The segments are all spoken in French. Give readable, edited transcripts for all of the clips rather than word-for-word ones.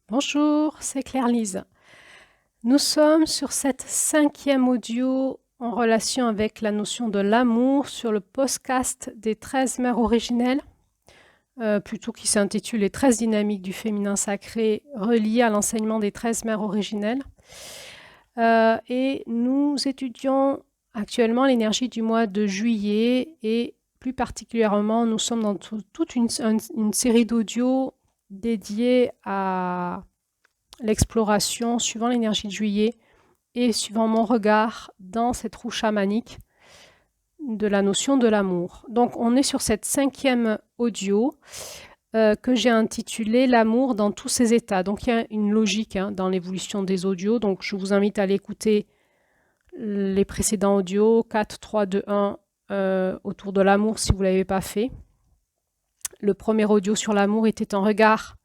Bonjour, c'est Claire-Lise. Nous sommes sur cette 5e audio en relation avec la notion de l'amour sur le podcast des 13 mères originelles, plutôt qui s'intitule Les 13 dynamiques du féminin sacré reliées à l'enseignement des 13 mères originelles. Et nous étudions actuellement l'énergie du mois de juillet et plus particulièrement, nous sommes dans toute une série d'audios dédiés à l'exploration suivant l'énergie de juillet et suivant mon regard dans cette roue chamanique de la notion de l'amour. Donc on est sur cette 5e audio que j'ai intitulé l'amour dans tous ses états. Donc il y a une logique dans l'évolution des audios, donc je vous invite à aller écouter les précédents audios 4, 3, 2, 1 autour de l'amour si vous ne l'avez pas fait. Le premier audio sur l'amour était un regard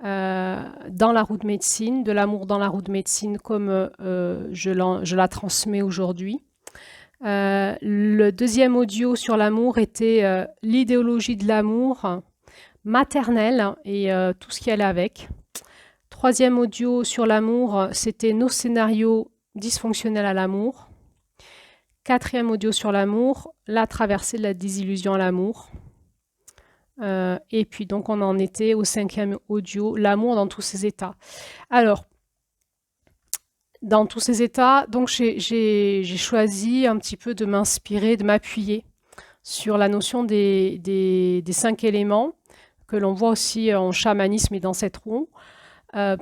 dans la roue de médecine, de l'amour dans la roue de médecine comme je la transmets aujourd'hui. Le deuxième audio sur l'amour était l'idéologie de l'amour maternelle et tout ce qui allait avec. Troisième audio sur l'amour, c'était nos scénarios dysfonctionnels à l'amour. Quatrième audio sur l'amour, la traversée de la désillusion à l'amour. Et puis donc on en était au 5e audio, l'amour dans tous ses états. Alors, dans tous ces états, donc j'ai choisi un petit peu de m'inspirer, de m'appuyer sur la notion des 5 éléments que l'on voit aussi en chamanisme et dans cette roue,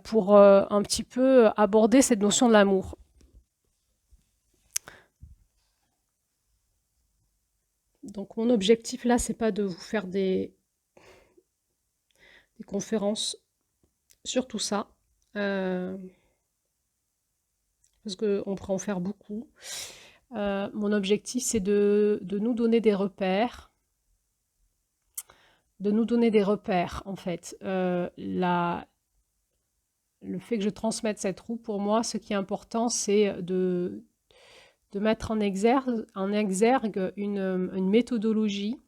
pour un petit peu aborder cette notion de l'amour. Donc mon objectif là, c'est pas de vous faire des conférences sur tout ça, parce qu'on pourrait en faire beaucoup. Mon objectif, c'est de nous donner des repères, en fait. Le fait que je transmette cette roue, pour moi, ce qui est important, c'est de mettre en exergue une méthodologie,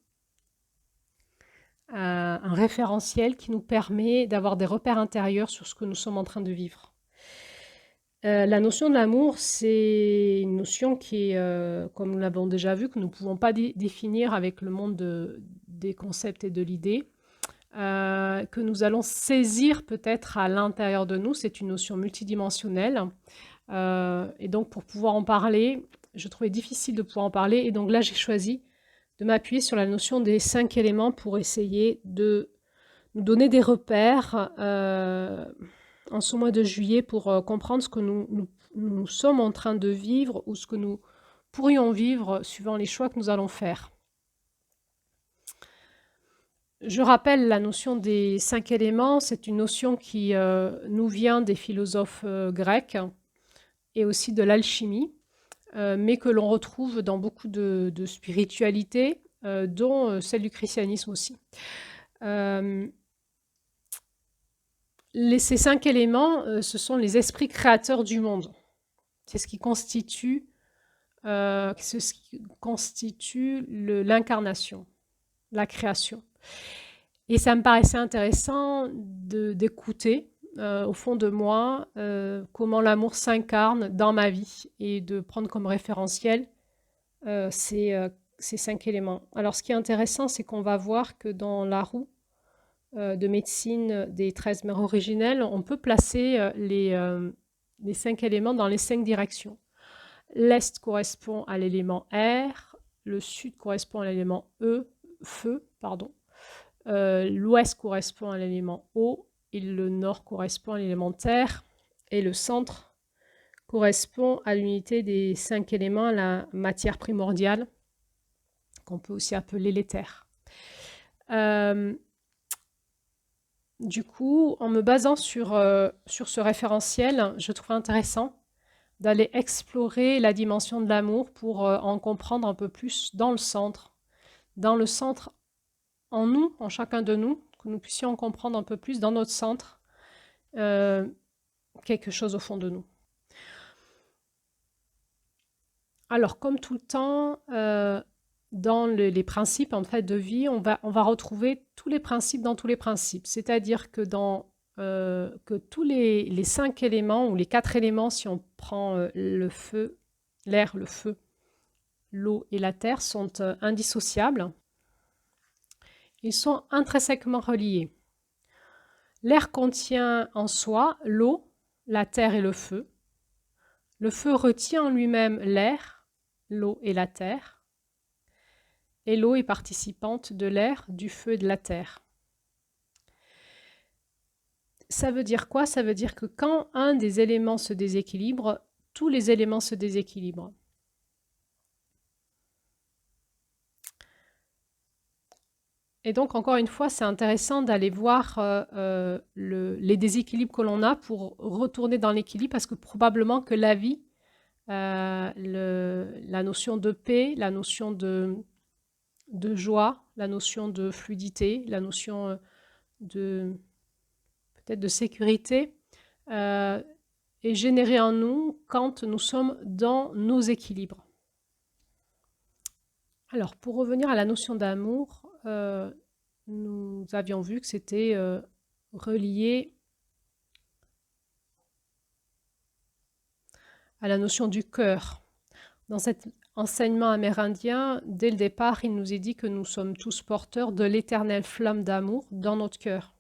un référentiel qui nous permet d'avoir des repères intérieurs sur ce que nous sommes en train de vivre. La notion de l'amour, c'est une notion qui est, comme nous l'avons déjà vu, que nous ne pouvons pas définir avec le monde des concepts et de l'idée, que nous allons saisir peut-être à l'intérieur de nous. C'est une notion multidimensionnelle. Et donc, pour pouvoir en parler, je trouvais difficile de pouvoir en parler. Et donc là, j'ai choisi de m'appuyer sur la notion des 5 éléments pour essayer de nous donner des repères en ce mois de juillet pour comprendre ce que nous sommes en train de vivre ou ce que nous pourrions vivre suivant les choix que nous allons faire. Je rappelle la notion des 5 éléments, c'est une notion qui nous vient des philosophes grecs et aussi de l'alchimie, mais que l'on retrouve dans beaucoup de spiritualités, dont celle du christianisme aussi. Ces 5 éléments, ce sont les esprits créateurs du monde. C'est ce qui constitue, l'incarnation, la création. Et ça me paraissait intéressant d'écouter au fond de moi comment l'amour s'incarne dans ma vie et de prendre comme référentiel ces 5 éléments. Alors ce qui est intéressant, c'est qu'on va voir que dans la roue de médecine des 13 mères originelles, on peut placer les 5 éléments dans les 5 directions. L'Est correspond à l'élément air, le Sud correspond à l'élément feu, pardon. L'Ouest correspond à l'élément eau, et le Nord correspond à l'élément terre, et le centre correspond à l'unité des 5 éléments, la matière primordiale, qu'on peut aussi appeler l'éther. Du coup, en me basant sur ce référentiel, je trouve intéressant d'aller explorer la dimension de l'amour pour en comprendre un peu plus dans le centre en nous, en chacun de nous, que nous puissions en comprendre un peu plus dans notre centre, quelque chose au fond de nous. Alors, comme tout le temps, dans les principes en fait, de vie, on va retrouver tous les principes dans tous les principes. C'est-à-dire que dans que tous les 5 éléments, ou les 4 éléments, si on prend le feu, l'air, le feu, l'eau et la terre, sont indissociables. Ils sont intrinsèquement reliés. L'air contient en soi l'eau, la terre et le feu. Le feu retient en lui-même l'air, l'eau et la terre. Et l'eau est participante de l'air, du feu et de la terre. Ça veut dire quoi? Ça veut dire que quand un des éléments se déséquilibre, tous les éléments se déséquilibrent. Et donc, encore une fois, c'est intéressant d'aller voir les déséquilibres que l'on a pour retourner dans l'équilibre, parce que probablement que la vie, la notion de paix, la notion de joie, la notion de fluidité, la notion peut-être de sécurité, est générée en nous quand nous sommes dans nos équilibres. Alors, pour revenir à la notion d'amour, nous avions vu que c'était relié à la notion du cœur. Dans cet enseignement amérindien, dès le départ, il nous est dit que nous sommes tous porteurs de l'éternelle flamme d'amour dans notre cœur.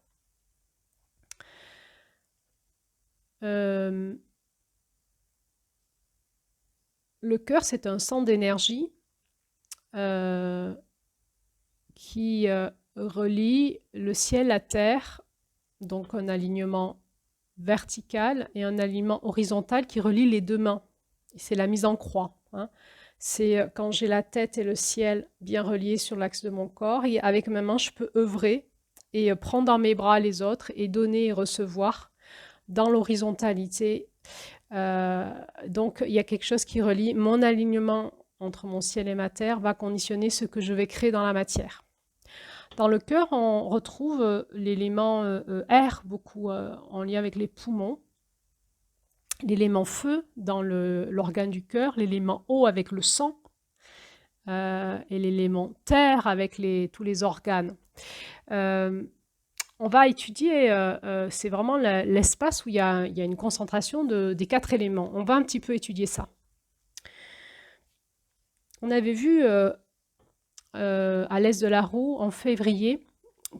Le cœur, c'est un centre d'énergie qui relie le ciel à terre, donc un alignement vertical et un alignement horizontal qui relie les deux mains. C'est la mise en croix. Hein. C'est quand j'ai la tête et le ciel bien reliés sur l'axe de mon corps, et avec mes mains, je peux œuvrer et prendre dans mes bras les autres et donner et recevoir dans l'horizontalité. Donc, il y a quelque chose qui relie mon alignement entre mon ciel et ma terre, va conditionner ce que je vais créer dans la matière. Dans le cœur, on retrouve l'élément air, beaucoup en lien avec les poumons, l'élément feu dans l'organe du cœur, l'élément eau avec le sang, et l'élément terre avec tous les organes. On va étudier, c'est vraiment l'espace où il y a une concentration des 4 éléments. On va un petit peu étudier ça. On avait vu à l'Est de la Roue, en février,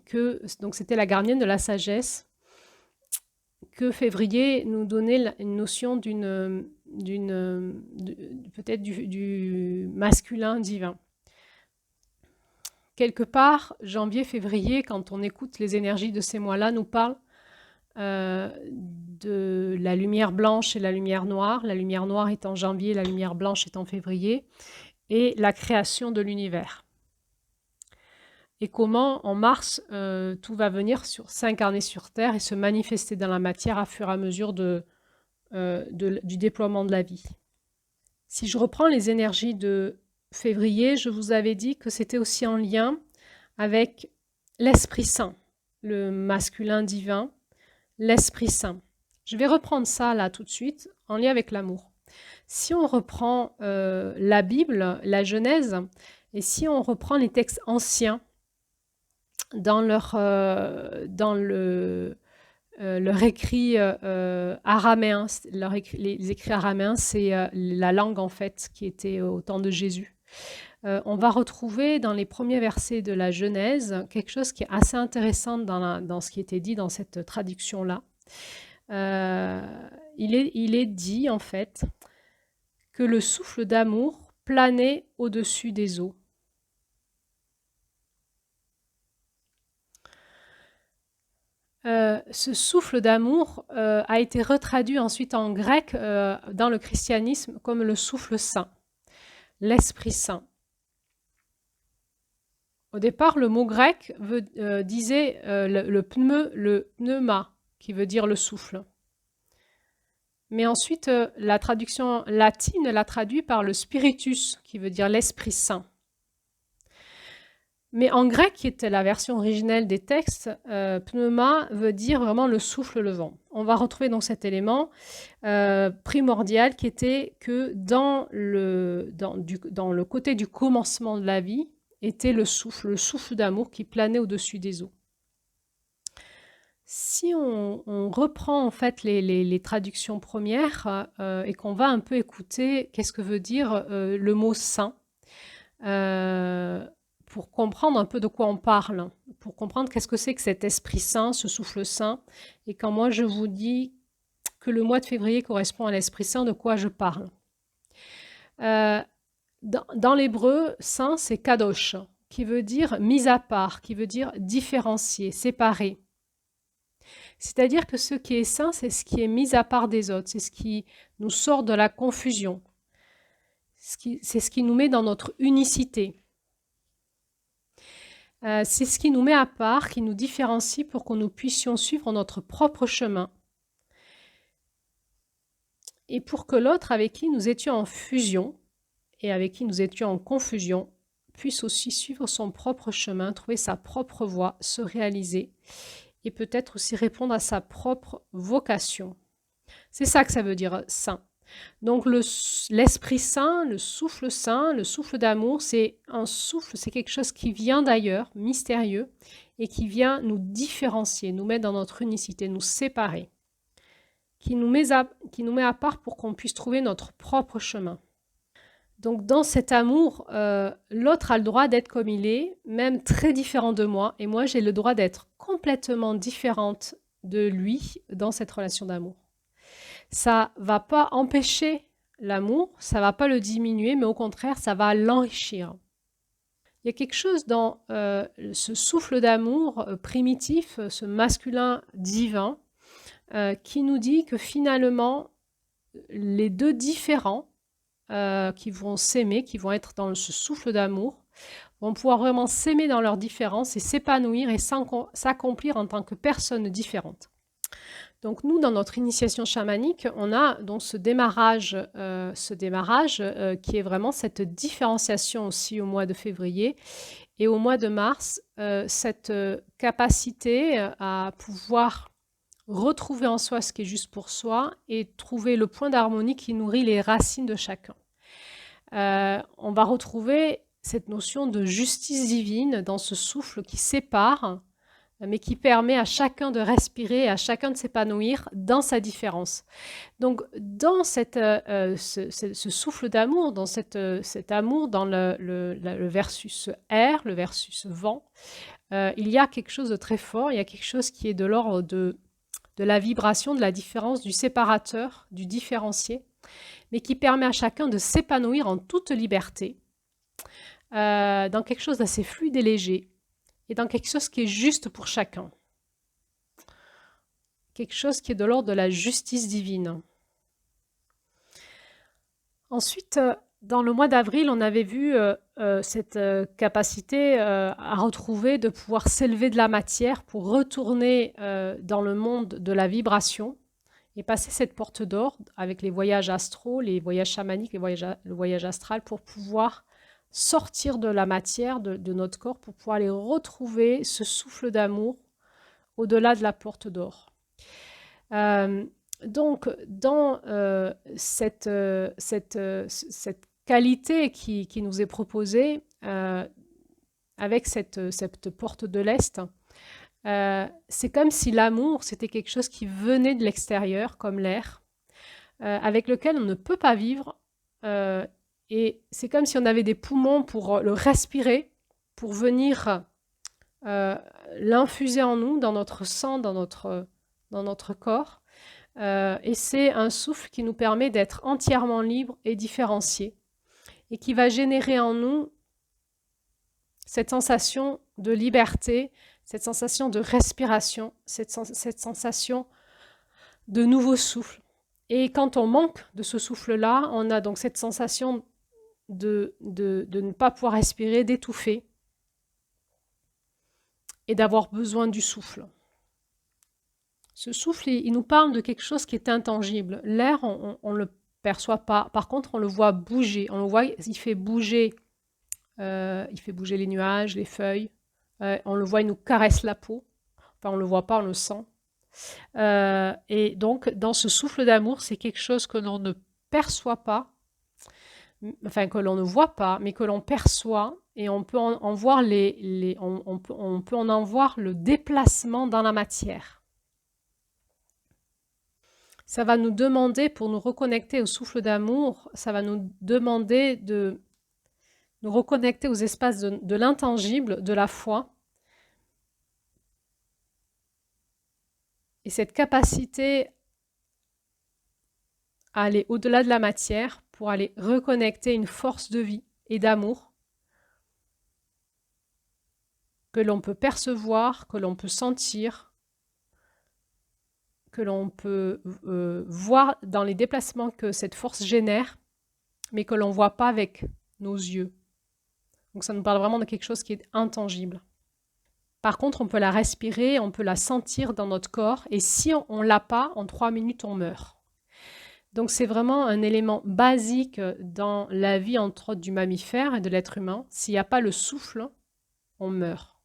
que donc c'était la gardienne de la sagesse, que février nous donnait une notion peut-être du masculin divin. Quelque part, janvier, février, quand on écoute les énergies de ces mois-là, nous parle de la lumière blanche et la lumière noire. La lumière noire est en janvier, la lumière blanche est en février, et la création de l'univers. Et comment, en mars, tout va venir s'incarner sur Terre et se manifester dans la matière à fur et à mesure du déploiement de la vie. Si je reprends les énergies de février, je vous avais dit que c'était aussi en lien avec l'Esprit Saint, le masculin divin, l'Esprit Saint. Je vais reprendre ça là tout de suite, en lien avec l'amour. Si on reprend la Bible, la Genèse, et si on reprend les textes anciens, dans leur écrit araméen, les écrits araméens, c'est la langue en fait qui était au temps de Jésus. On va retrouver dans les premiers versets de la Genèse quelque chose qui est assez intéressant dans ce qui était dit dans cette traduction-là. Il est dit en fait que le souffle d'amour planait au-dessus des eaux. Ce souffle d'amour a été retraduit ensuite en grec dans le christianisme comme le souffle saint, l'Esprit Saint. Au départ, le mot grec disait le pneuma, qui veut dire le souffle. Mais ensuite, la traduction latine l'a traduit par le spiritus, qui veut dire l'Esprit Saint. Mais en grec, qui était la version originelle des textes, pneuma veut dire vraiment le souffle, le vent. On va retrouver donc cet élément primordial qui était que dans le côté du commencement de la vie était le souffle d'amour qui planait au-dessus des eaux. Si on reprend en fait les traductions premières et qu'on va un peu écouter qu'est-ce que veut dire le mot saint, pour comprendre un peu de quoi on parle, pour comprendre qu'est-ce que c'est que cet Esprit Saint, ce souffle saint, et quand moi je vous dis que le mois de février correspond à l'Esprit Saint, de quoi je parle. Dans l'hébreu, saint, c'est kadosh, qui veut dire mis à part, qui veut dire différencié, séparé. C'est-à-dire que ce qui est saint, c'est ce qui est mis à part des autres, c'est ce qui nous sort de la confusion, c'est ce qui nous met dans notre unicité. C'est ce qui nous met à part, qui nous différencie pour que nous puissions suivre notre propre chemin. Et pour que l'autre avec qui nous étions en fusion et avec qui nous étions en confusion puisse aussi suivre son propre chemin, trouver sa propre voie, se réaliser et peut-être aussi répondre à sa propre vocation. C'est ça que ça veut dire saint. Donc l'Esprit Saint, le souffle d'amour, c'est un souffle, c'est quelque chose qui vient d'ailleurs, mystérieux, et qui vient nous différencier, nous mettre dans notre unicité, nous séparer, qui nous met à part pour qu'on puisse trouver notre propre chemin. Donc dans cet amour, l'autre a le droit d'être comme il est, même très différent de moi, et moi j'ai le droit d'être complètement différente de lui dans cette relation d'amour. Ça va pas empêcher l'amour, ça va pas le diminuer, mais au contraire, ça va l'enrichir. Il y a quelque chose dans ce souffle d'amour primitif, ce masculin divin, qui nous dit que finalement, les deux différents qui vont s'aimer, qui vont être dans ce souffle d'amour, vont pouvoir vraiment s'aimer dans leurs différences et s'épanouir et s'accomplir en tant que personnes différentes. Donc nous, dans notre initiation chamanique, on a donc ce démarrage qui est vraiment cette différenciation aussi au mois de février et au mois de mars, cette capacité à pouvoir retrouver en soi ce qui est juste pour soi et trouver le point d'harmonie qui nourrit les racines de chacun. On va retrouver cette notion de justice divine dans ce souffle qui sépare, mais qui permet à chacun de respirer, à chacun de s'épanouir dans sa différence. Donc, dans ce souffle d'amour, dans cet amour, dans le versus air, le versus vent, il y a quelque chose de très fort, il y a quelque chose qui est de l'ordre de la vibration, de la différence, du séparateur, du différencié, mais qui permet à chacun de s'épanouir en toute liberté, dans quelque chose d'assez fluide et léger, et dans quelque chose qui est juste pour chacun. Quelque chose qui est de l'ordre de la justice divine. Ensuite, dans le mois d'avril, on avait vu cette capacité à retrouver, de pouvoir s'élever de la matière pour retourner dans le monde de la vibration et passer cette porte d'or avec les voyages astraux, les voyages chamaniques, le voyage astral pour pouvoir sortir de la matière, de notre corps, pour pouvoir aller retrouver ce souffle d'amour au-delà de la porte d'or. Donc, dans cette qualité qui nous est proposée avec cette porte de l'Est, c'est comme si l'amour, c'était quelque chose qui venait de l'extérieur, comme l'air, avec lequel on ne peut pas vivre. Et c'est comme si on avait des poumons pour le respirer, pour venir l'infuser en nous, dans notre sang, dans notre corps. Et c'est un souffle qui nous permet d'être entièrement libre et différencié, et qui va générer en nous cette sensation de liberté, cette sensation de respiration, cette sensation de nouveau souffle. Et quand on manque de ce souffle-là, on a donc cette sensation de ne pas pouvoir respirer, d'étouffer et d'avoir besoin du souffle. Ce souffle, il nous parle de quelque chose qui est intangible. L'air, on ne le perçoit pas. Par contre, on le voit bouger. On le voit, il fait bouger les nuages, les feuilles. On le voit, il nous caresse la peau. Enfin, on ne le voit pas, on le sent. Et donc, dans ce souffle d'amour, c'est quelque chose que l'on ne perçoit pas, enfin que l'on ne voit pas, mais que l'on perçoit, et on peut en voir on peut en voir le déplacement dans la matière. Ça va nous demander, pour nous reconnecter au souffle d'amour, ça va nous demander de nous reconnecter aux espaces de l'intangible, de la foi. Et cette capacité à aller au-delà de la matière pour aller reconnecter une force de vie et d'amour que l'on peut percevoir, que l'on peut sentir, que l'on peut voir dans les déplacements que cette force génère, mais que l'on ne voit pas avec nos yeux. Donc ça nous parle vraiment de quelque chose qui est intangible. Par contre, on peut la respirer, on peut la sentir dans notre corps, et si on ne l'a pas, en 3 minutes, on meurt. Donc c'est vraiment un élément basique dans la vie, entre autres, du mammifère et de l'être humain. S'il n'y a pas le souffle, on meurt.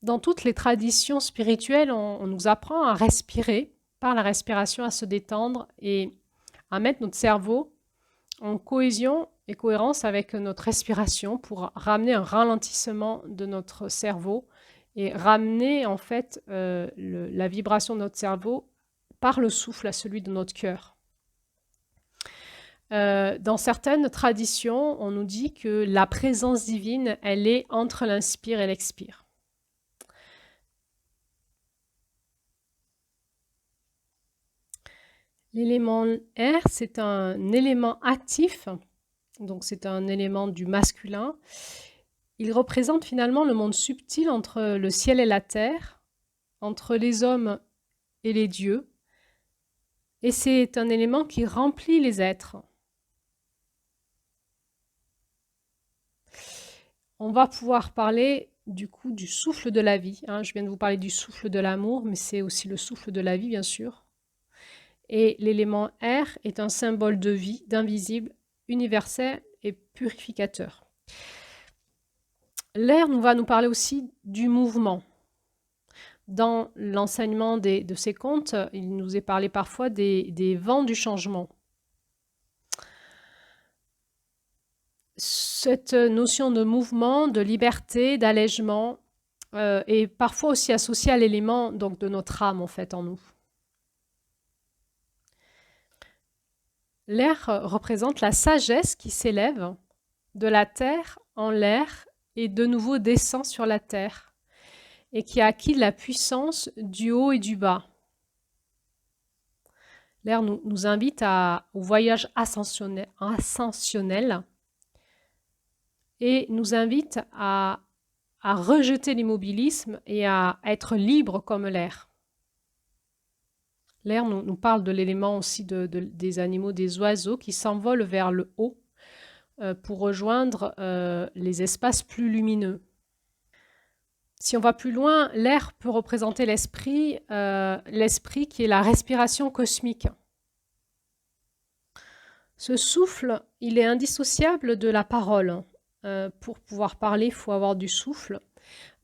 Dans toutes les traditions spirituelles, on nous apprend à respirer, par la respiration, à se détendre et à mettre notre cerveau en cohésion et cohérence avec notre respiration pour ramener un ralentissement de notre cerveau et ramener en fait la vibration de notre cerveau par le souffle à celui de notre cœur. Dans certaines traditions, on nous dit que la présence divine, elle est entre l'inspire et l'expire. L'élément air, c'est un élément actif, donc c'est un élément du masculin. Il représente finalement le monde subtil entre le ciel et la terre, entre les hommes et les dieux, et c'est un élément qui remplit les êtres. On va pouvoir parler du coup du souffle de la vie. Je viens de vous parler du souffle de l'amour, mais c'est aussi le souffle de la vie, bien sûr. Et l'élément air est un symbole de vie, d'invisible, universel et purificateur. L'air va nous parler aussi du mouvement. Dans l'enseignement de ces contes, il nous est parlé parfois des vents du changement. Cette notion de mouvement, de liberté, d'allègement est parfois aussi associée à l'élément donc de notre âme en fait en nous. L'air représente la sagesse qui s'élève de la terre en l'air et de nouveau descend sur la terre et qui a acquis la puissance du haut et du bas. L'air nous invite au voyage ascensionnel et nous invite à rejeter l'immobilisme et à être libre comme l'air. L'air nous parle de l'élément aussi des animaux, des oiseaux qui s'envolent vers le haut pour rejoindre les espaces plus lumineux. Si on va plus loin, l'air peut représenter l'esprit qui est la respiration cosmique. Ce souffle, il est indissociable de la parole. Pour pouvoir parler, il faut avoir du souffle.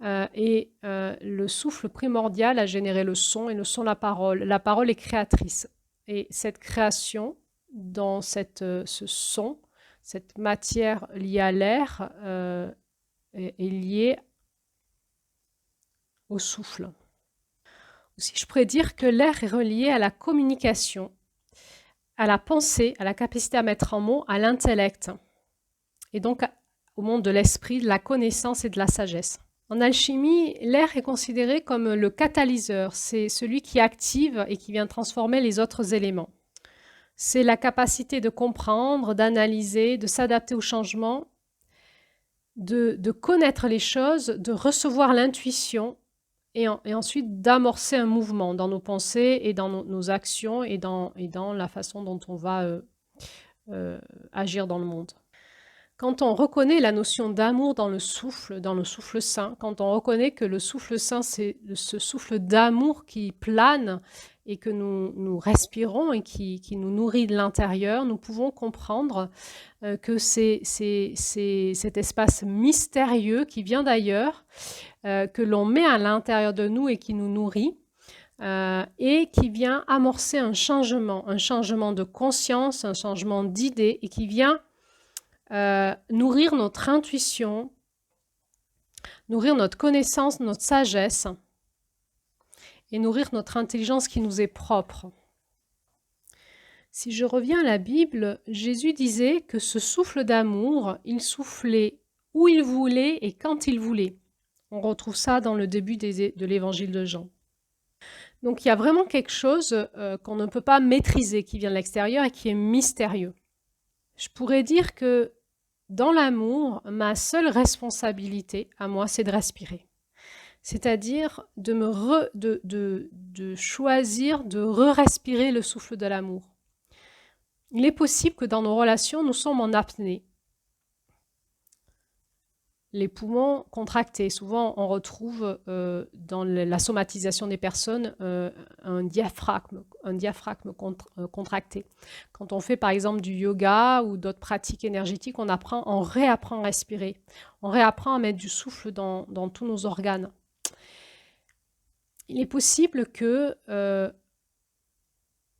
Le souffle primordial a généré le son et le son la parole. La parole est créatrice. Et cette création, dans ce son, cette matière liée à l'air, est liée au souffle. Aussi, je pourrais dire que l'air est relié à la communication, à la pensée, à la capacité à mettre en mots, à l'intellect. Et donc au monde de l'esprit, de la connaissance et de la sagesse. En alchimie, l'air est considéré comme le catalyseur. C'est celui qui active et qui vient transformer les autres éléments. C'est la capacité de comprendre, d'analyser, de s'adapter aux changements, de connaître les choses, de recevoir l'intuition et ensuite d'amorcer un mouvement dans nos pensées et dans nos actions et dans la façon dont on va agir dans le monde. Quand on reconnaît la notion d'amour dans le souffle saint, quand on reconnaît que le souffle saint, c'est ce souffle d'amour qui plane et que nous respirons et qui nous nourrit de l'intérieur, nous pouvons comprendre que c'est cet espace mystérieux qui vient d'ailleurs, que l'on met à l'intérieur de nous et qui nous nourrit, et qui vient amorcer un changement de conscience, un changement d'idée, et qui vient nourrir notre intuition, nourrir notre connaissance, notre sagesse et nourrir notre intelligence qui nous est propre. Si je reviens à la Bible, Jésus disait que ce souffle d'amour, il soufflait où il voulait et quand il voulait. On retrouve ça dans le début de l'évangile de Jean. Donc il y a vraiment quelque chose qu'on ne peut pas maîtriser, qui vient de l'extérieur et qui est mystérieux. Je pourrais dire que dans l'amour, ma seule responsabilité à moi, c'est de respirer. C'est-à-dire de choisir de re-respirer le souffle de l'amour. Il est possible que dans nos relations, nous sommes en apnée. Les poumons contractés. Souvent, on retrouve dans la somatisation des personnes un diaphragme contracté. Quand on fait par exemple du yoga ou d'autres pratiques énergétiques, on réapprend à respirer. On réapprend à mettre du souffle dans tous nos organes. Il est possible que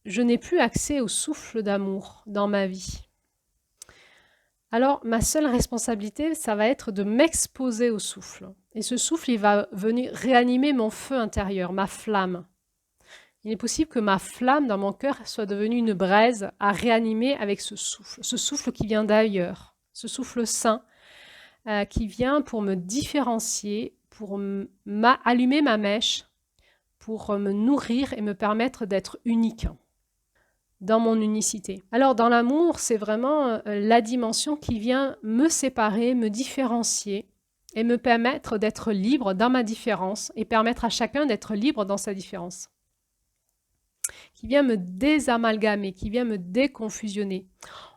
je n'ai plus accès au souffle d'amour dans ma vie. Alors, ma seule responsabilité, ça va être de m'exposer au souffle. Et ce souffle, il va venir réanimer mon feu intérieur, ma flamme. Il est possible que ma flamme dans mon cœur soit devenue une braise à réanimer avec ce souffle qui vient d'ailleurs, ce souffle sain qui vient pour me différencier, pour allumer ma mèche, pour me nourrir et me permettre d'être unique dans mon unicité. Alors dans l'amour, c'est vraiment la dimension qui vient me séparer, me différencier et me permettre d'être libre dans ma différence et permettre à chacun d'être libre dans sa différence. Qui vient me désamalgamer, qui vient me déconfusionner.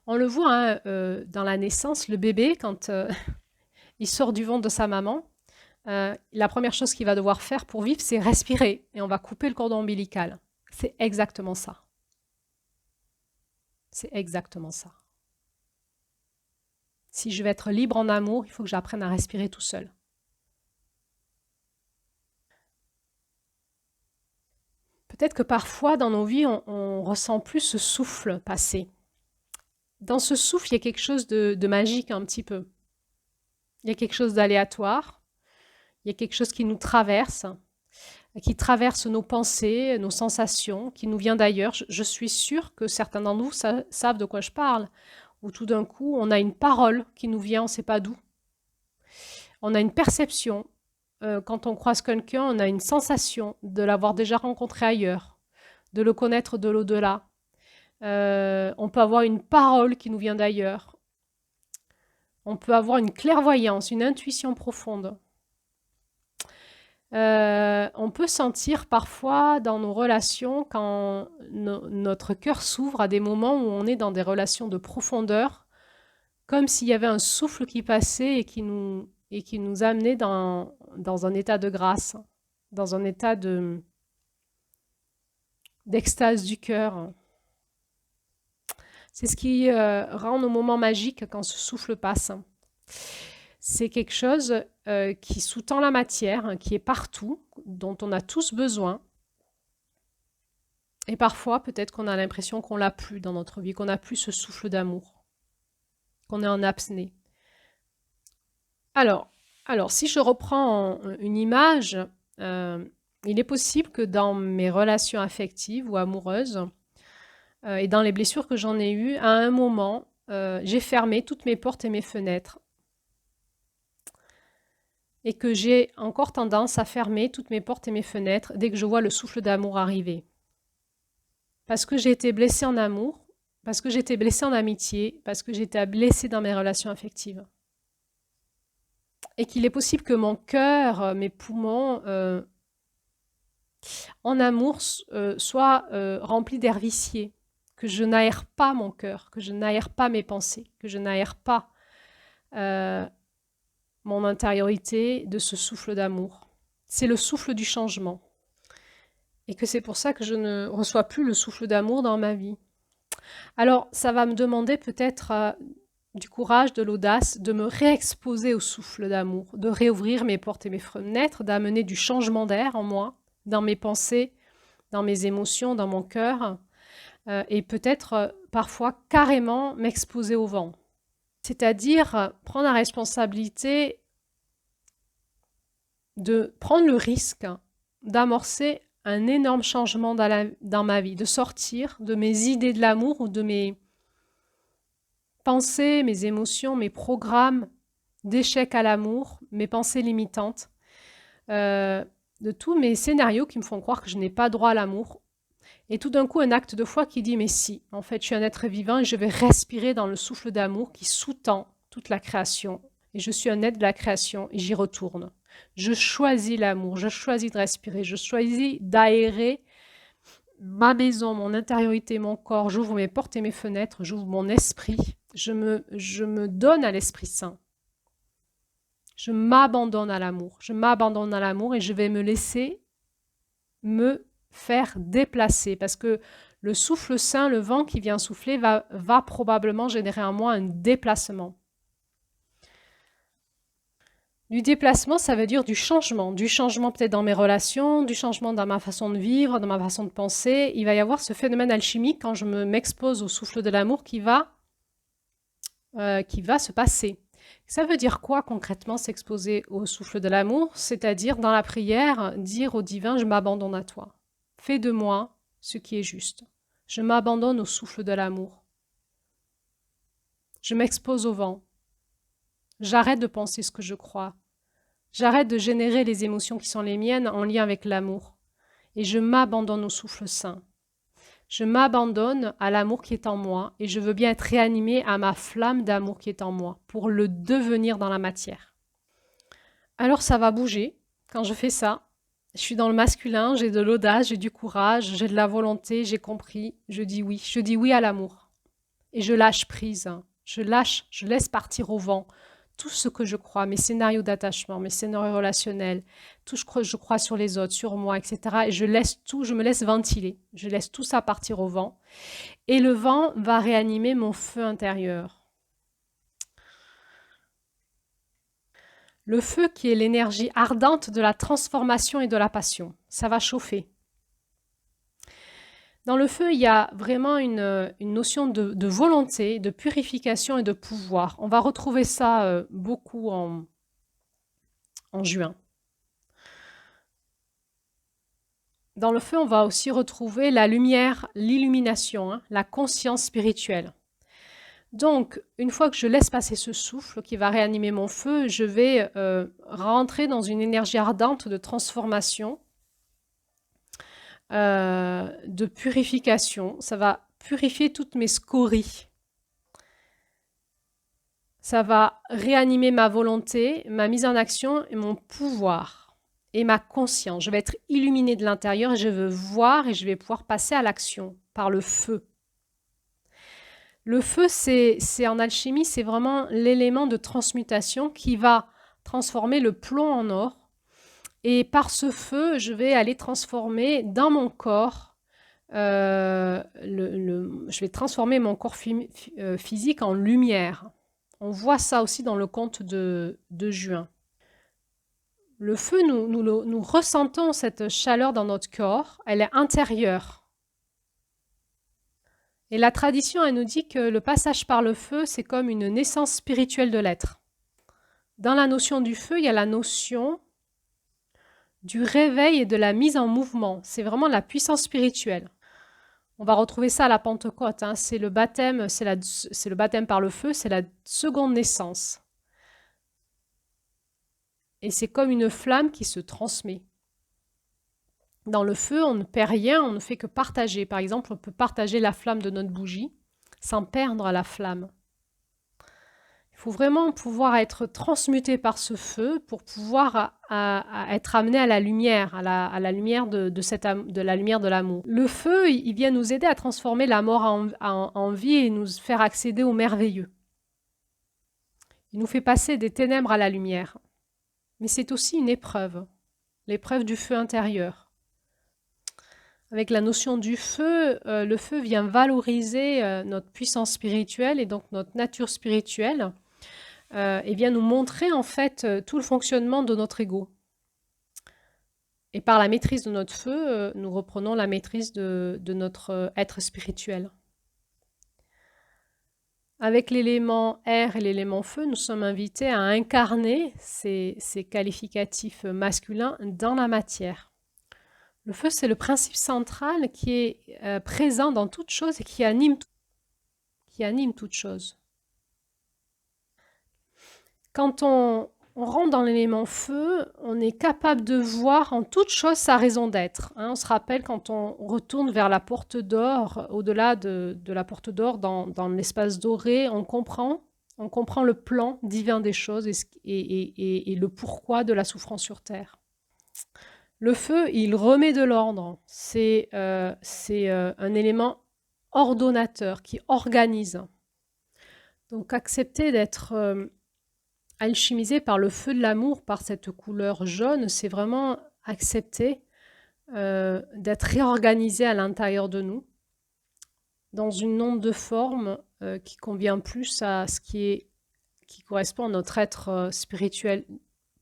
On le voit hein, dans la naissance, le bébé, quand il sort du ventre de sa maman, la première chose qu'il va devoir faire pour vivre, c'est respirer. Et on va couper le cordon ombilical. C'est exactement ça. C'est exactement ça. Si je veux être libre en amour, il faut que j'apprenne à respirer tout seul. Peut-être que parfois, dans nos vies, on ressent plus ce souffle passer. Dans ce souffle, il y a quelque chose de magique un petit peu. Il y a quelque chose d'aléatoire. Il y a quelque chose qui nous traverse, qui traverse nos pensées, nos sensations, qui nous vient d'ailleurs. Je suis sûre que certains d'entre vous savent de quoi je parle. Où tout d'un coup, on a une parole qui nous vient, on ne sait pas d'où. On a une perception. Quand on croise quelqu'un, on a une sensation de l'avoir déjà rencontré ailleurs, de le connaître de l'au-delà. On peut avoir une parole qui nous vient d'ailleurs. On peut avoir une clairvoyance, une intuition profonde. On peut sentir parfois dans nos relations, quand notre cœur s'ouvre à des moments où on est dans des relations de profondeur, comme s'il y avait un souffle qui passait et qui nous amenait dans un état de grâce, dans un état d'extase du cœur. C'est ce qui rend nos moments magiques quand ce souffle passe. C'est quelque chose qui sous-tend la matière, qui est partout, dont on a tous besoin. Et parfois, peut-être qu'on a l'impression qu'on l'a plus dans notre vie, qu'on n'a plus ce souffle d'amour, qu'on est en apnée. Alors, si je reprends une image, il est possible que dans mes relations affectives ou amoureuses, et dans les blessures que j'en ai eues, à un moment, j'ai fermé toutes mes portes et mes fenêtres. Et que j'ai encore tendance à fermer toutes mes portes et mes fenêtres dès que je vois le souffle d'amour arriver. Parce que j'ai été blessée en amour, parce que j'ai été blessée en amitié, parce que j'ai été blessée dans mes relations affectives. Et qu'il est possible que mon cœur, mes poumons, en amour, soient remplis d'air vicié, que je n'aère pas mon cœur, que je n'aère pas mes pensées, que je n'aère pas mon intériorité de ce souffle d'amour. C'est le souffle du changement. Et que c'est pour ça que je ne reçois plus le souffle d'amour dans ma vie. Alors, ça va me demander peut-être du courage, de l'audace, de me réexposer au souffle d'amour, de réouvrir mes portes et mes fenêtres, d'amener du changement d'air en moi, dans mes pensées, dans mes émotions, dans mon cœur, et peut-être parfois carrément m'exposer au vent. C'est-à-dire prendre la responsabilité de prendre le risque d'amorcer un énorme changement dans ma vie, de sortir de mes idées de l'amour ou de mes pensées, mes émotions, mes programmes d'échec à l'amour, mes pensées limitantes, de tous mes scénarios qui me font croire que je n'ai pas droit à l'amour. Et tout d'un coup, un acte de foi qui dit « mais si, en fait, je suis un être vivant et je vais respirer dans le souffle d'amour qui sous-tend toute la création. Et je suis un être de la création et j'y retourne. Je choisis l'amour, je choisis de respirer, je choisis d'aérer ma maison, mon intériorité, mon corps. J'ouvre mes portes et mes fenêtres, j'ouvre mon esprit. Je me donne à l'Esprit Saint. Je m'abandonne à l'amour. Je m'abandonne à l'amour et je vais me laisser me faire déplacer parce que le souffle saint, le vent qui vient souffler va probablement générer en moi un déplacement. Du déplacement, ça veut dire du changement peut-être dans mes relations, du changement dans ma façon de vivre, dans ma façon de penser. Il va y avoir ce phénomène alchimique quand je m'expose au souffle de l'amour qui va se passer. Ça veut dire quoi concrètement s'exposer au souffle de l'amour? C'est-à-dire dans la prière, dire au divin, je m'abandonne à toi. Fais de moi ce qui est juste. Je m'abandonne au souffle de l'amour. Je m'expose au vent. J'arrête de penser ce que je crois. J'arrête de générer les émotions qui sont les miennes en lien avec l'amour. Et je m'abandonne au souffle saint. Je m'abandonne à l'amour qui est en moi et je veux bien être réanimée à ma flamme d'amour qui est en moi pour le devenir dans la matière. Alors ça va bouger quand je fais ça. Je suis dans le masculin, j'ai de l'audace, j'ai du courage, j'ai de la volonté, j'ai compris, je dis oui à l'amour. Et je lâche prise, je laisse partir au vent tout ce que je crois, mes scénarios d'attachement, mes scénarios relationnels, tout ce que je crois sur les autres, sur moi, etc. Et je me laisse ventiler, je laisse tout ça partir au vent. Et le vent va réanimer mon feu intérieur. Le feu qui est l'énergie ardente de la transformation et de la passion, ça va chauffer. Dans le feu, il y a vraiment une notion de volonté, de purification et de pouvoir. On va retrouver ça beaucoup en juin. Dans le feu, on va aussi retrouver la lumière, l'illumination, la conscience spirituelle. Donc, une fois que je laisse passer ce souffle qui va réanimer mon feu, je vais rentrer dans une énergie ardente de transformation, de purification. Ça va purifier toutes mes scories. Ça va réanimer ma volonté, ma mise en action et mon pouvoir et ma conscience. Je vais être illuminée de l'intérieur et je veux voir et je vais pouvoir passer à l'action par le feu. Le feu, c'est en alchimie, c'est vraiment l'élément de transmutation qui va transformer le plomb en or. Et par ce feu, je vais aller transformer dans mon corps, je vais transformer mon corps physique en lumière. On voit ça aussi dans le conte de juin. Le feu, nous ressentons cette chaleur dans notre corps, elle est intérieure. Et la tradition, elle nous dit que le passage par le feu, c'est comme une naissance spirituelle de l'être. Dans la notion du feu, il y a la notion du réveil et de la mise en mouvement. C'est vraiment la puissance spirituelle. On va retrouver ça à la Pentecôte. C'est le baptême, c'est le baptême par le feu, c'est la seconde naissance. Et c'est comme une flamme qui se transmet. Dans le feu, on ne perd rien, on ne fait que partager. Par exemple, on peut partager la flamme de notre bougie sans perdre la flamme. Il faut vraiment pouvoir être transmuté par ce feu pour pouvoir être amené à la lumière, à la lumière de la lumière de l'amour. Le feu, il vient nous aider à transformer la mort en vie et nous faire accéder au merveilleux. Il nous fait passer des ténèbres à la lumière. Mais c'est aussi une épreuve, l'épreuve du feu intérieur. Avec la notion du feu, le feu vient valoriser notre puissance spirituelle et donc notre nature spirituelle. Et vient nous montrer en fait tout le fonctionnement de notre ego. Et par la maîtrise de notre feu, nous reprenons la maîtrise de notre être spirituel. Avec l'élément air et l'élément feu, nous sommes invités à incarner ces qualificatifs masculins dans la matière. Le feu, c'est le principe central qui est présent dans toute chose et qui anime toute chose. Quand on rentre dans l'élément feu, on est capable de voir en toute chose sa raison d'être. On se rappelle quand on retourne vers la porte d'or, au-delà de la porte d'or, dans l'espace doré, on comprend le plan divin des choses et le pourquoi de la souffrance sur Terre. Le feu, il remet de l'ordre. C'est un élément ordonnateur qui organise. Donc accepter d'être alchimisé par le feu de l'amour, par cette couleur jaune, c'est vraiment accepter d'être réorganisé à l'intérieur de nous, dans une onde de forme qui convient plus à ce qui correspond à notre être spirituel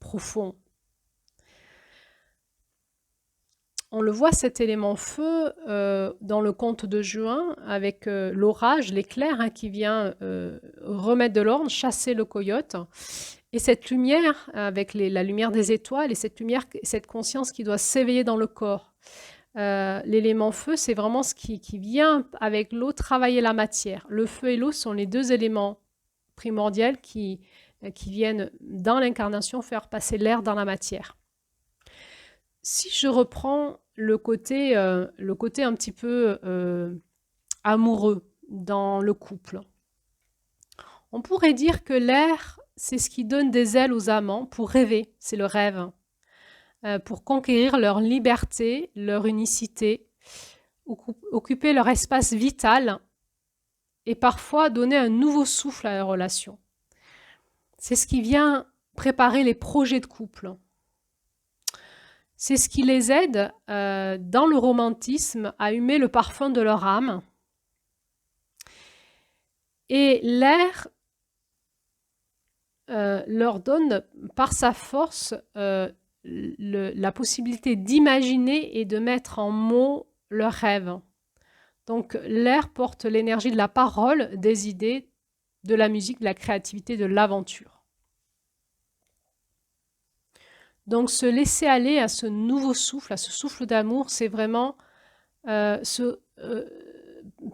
profond. On le voit, cet élément feu, dans le conte de juin, avec l'orage, l'éclair qui vient remettre de l'ordre, chasser le coyote. Et cette lumière, avec la lumière des étoiles, et cette lumière, cette conscience qui doit s'éveiller dans le corps. L'élément feu, c'est vraiment ce qui vient avec l'eau travailler la matière. Le feu et l'eau sont les deux éléments primordiaux qui viennent dans l'incarnation faire passer l'air dans la matière. Si je reprends le côté un petit peu amoureux dans le couple, on pourrait dire que l'air, c'est ce qui donne des ailes aux amants pour rêver, c'est le rêve, pour conquérir leur liberté, leur unicité, occuper leur espace vital et parfois donner un nouveau souffle à la relation. C'est ce qui vient préparer les projets de couple. C'est ce qui les aide dans le romantisme à humer le parfum de leur âme. Et l'air leur donne, par sa force, la possibilité d'imaginer et de mettre en mots leurs rêves. Donc l'air porte l'énergie de la parole, des idées, de la musique, de la créativité, de l'aventure. Donc se laisser aller à ce nouveau souffle, à ce souffle d'amour, c'est vraiment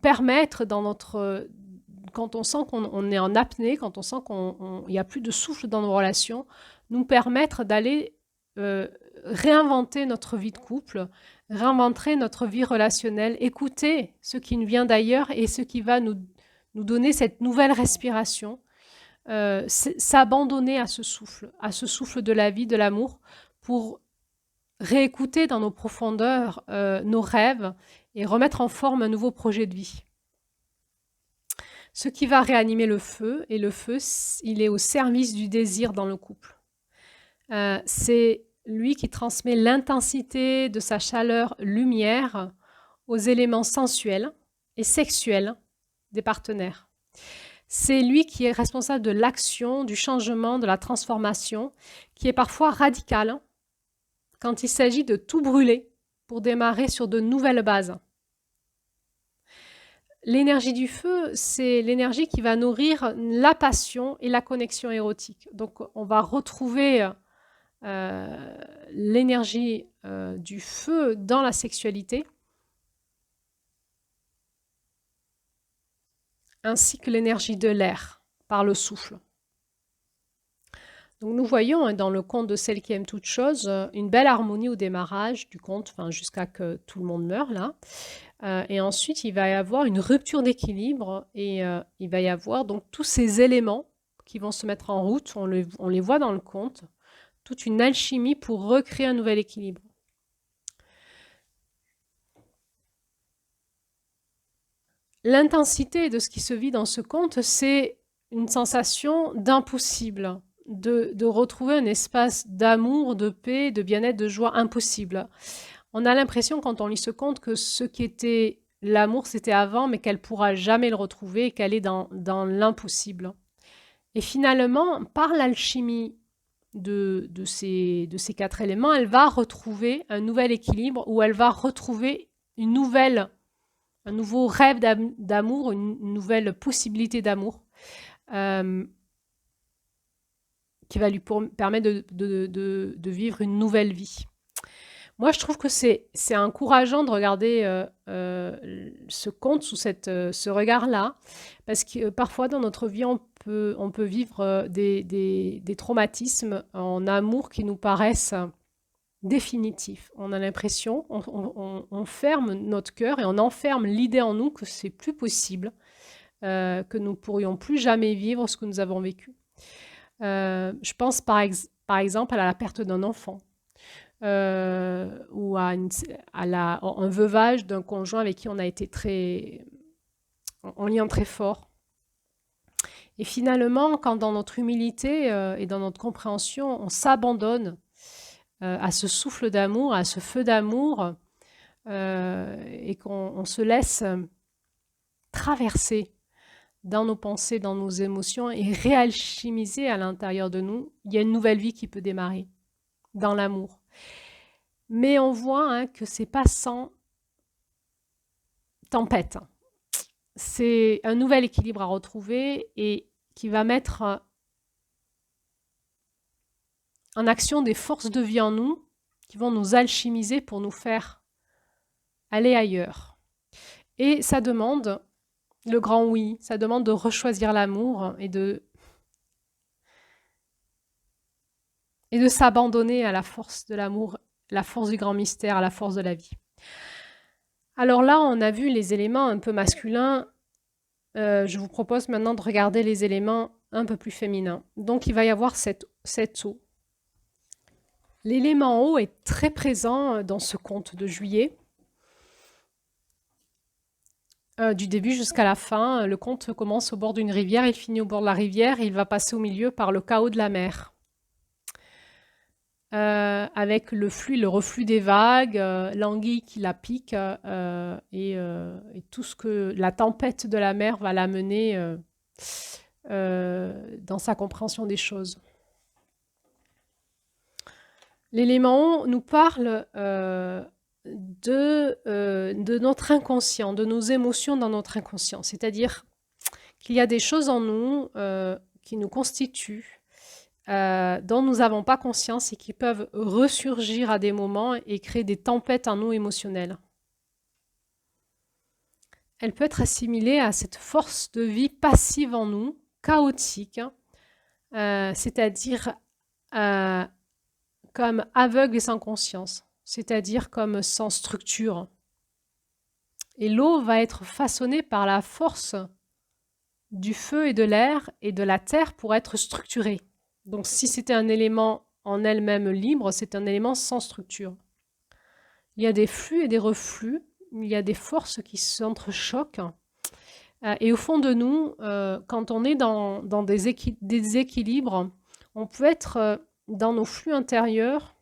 permettre dans notre... quand on sent qu'on est en apnée, quand on sent qu'il n'y a plus de souffle dans nos relations, nous permettre d'aller réinventer notre vie de couple, réinventer notre vie relationnelle, écouter ce qui nous vient d'ailleurs et ce qui va nous donner cette nouvelle respiration. S'abandonner à ce souffle de la vie, de l'amour, pour réécouter dans nos profondeurs nos rêves et remettre en forme un nouveau projet de vie. Ce qui va réanimer le feu, et le feu, il est au service du désir dans le couple. C'est lui qui transmet l'intensité de sa chaleur lumière aux éléments sensuels et sexuels des partenaires. C'est lui qui est responsable de l'action, du changement, de la transformation, qui est parfois radical quand il s'agit de tout brûler pour démarrer sur de nouvelles bases. L'énergie du feu, c'est l'énergie qui va nourrir la passion et la connexion érotique. Donc on va retrouver l'énergie du feu dans la sexualité, ainsi que l'énergie de l'air, par le souffle. Donc nous voyons dans le conte de Celle qui aime toute chose une belle harmonie au démarrage du conte, jusqu'à que tout le monde meure là. Et ensuite, il va y avoir une rupture d'équilibre et il va y avoir donc tous ces éléments qui vont se mettre en route, on les voit dans le conte, toute une alchimie pour recréer un nouvel équilibre. L'intensité de ce qui se vit dans ce conte, c'est une sensation d'impossible, de retrouver un espace d'amour, de paix, de bien-être, de joie impossible. On a l'impression quand on lit ce conte que ce qui était l'amour, c'était avant, mais qu'elle ne pourra jamais le retrouver et qu'elle est dans l'impossible. Et finalement, par l'alchimie de ces 4 éléments, elle va retrouver un nouvel équilibre où elle va retrouver un nouveau rêve d'amour, une nouvelle possibilité d'amour qui va lui permettre de vivre une nouvelle vie. Moi, je trouve que c'est encourageant de regarder ce conte sous ce regard-là, parce que parfois dans notre vie, on peut vivre des traumatismes en amour qui nous paraissent définitifs. On a l'impression, on ferme notre cœur et on enferme l'idée en nous que c'est plus possible, que nous pourrions plus jamais vivre ce que nous avons vécu. Je pense par exemple à la perte d'un enfant. Ou à un veuvage d'un conjoint avec qui on a été en lien très fort. Et finalement, quand dans notre humilité et dans notre compréhension, on s'abandonne à ce souffle d'amour, à ce feu d'amour, et qu'on se laisse traverser dans nos pensées, dans nos émotions et réalchimiser à l'intérieur de nous, il y a une nouvelle vie qui peut démarrer dans l'amour. Mais on voit que c'est pas sans tempête. C'est un nouvel équilibre à retrouver et qui va mettre en action des forces de vie en nous qui vont nous alchimiser pour nous faire aller ailleurs. Et ça demande le grand oui, ça demande de rechoisir l'amour et de s'abandonner à la force de l'amour, la force du grand mystère, à la force de la vie. Alors là, on a vu les éléments un peu masculins. Je vous propose maintenant de regarder les éléments un peu plus féminins. Donc, il va y avoir cette eau. L'élément eau est très présent dans ce conte de juillet. Du début jusqu'à la fin, le conte commence au bord d'une rivière, il finit au bord de la rivière et il va passer au milieu par le chaos de la mer. Avec le flux, le reflux des vagues, l'anguille qui la pique et tout ce que la tempête de la mer va l'amener dans sa compréhension des choses. L'élément eau nous parle de notre inconscient, de nos émotions dans notre inconscient. C'est-à-dire qu'il y a des choses en nous qui nous constituent, dont nous n'avons pas conscience et qui peuvent ressurgir à des moments et créer des tempêtes en nous émotionnelles. Elle peut être assimilée à cette force de vie passive en nous, chaotique, c'est-à-dire comme aveugle et sans conscience, c'est-à-dire comme sans structure. Et l'eau va être façonnée par la force du feu et de l'air et de la terre pour être structurée. Donc si c'était un élément en elle-même libre, c'est un élément sans structure. Il y a des flux et des reflux, il y a des forces qui s'entrechoquent. Et au fond de nous, quand on est dans des déséquilibres, on peut être dans nos flux intérieurs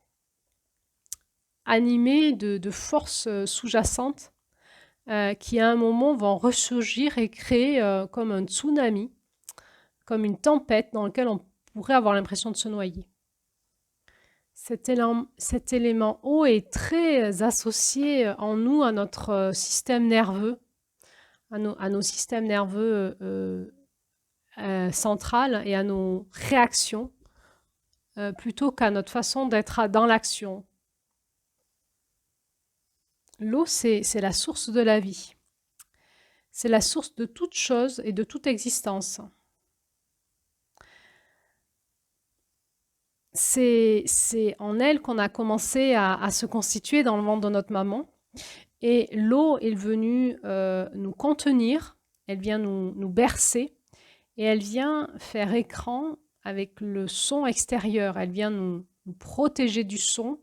animés de forces sous-jacentes qui à un moment vont ressurgir et créer comme un tsunami, comme une tempête dans laquelle on pourrait avoir l'impression de se noyer. Cet élément eau est très associé en nous à notre système nerveux, à nos systèmes nerveux central et à nos réactions, plutôt qu'à notre façon d'être dans l'action. L'eau, c'est la source de la vie. C'est la source de toute chose et de toute existence. C'est en elle qu'on a commencé à se constituer dans le ventre de notre maman. Et l'eau est venue nous contenir, elle vient nous bercer et elle vient faire écran avec le son extérieur. Elle vient nous protéger du son,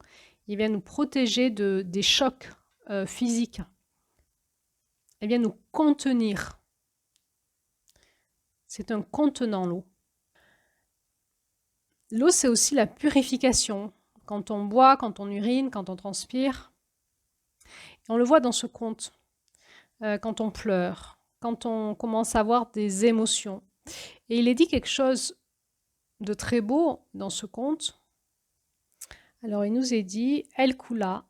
elle vient nous protéger des chocs physiques. Elle vient nous contenir. C'est un contenant, l'eau. L'eau, c'est aussi la purification. Quand on boit, quand on urine, quand on transpire. Et on le voit dans ce conte. Quand on pleure, quand on commence à avoir des émotions. Et il est dit quelque chose de très beau dans ce conte. Alors il nous est dit « Elle coula,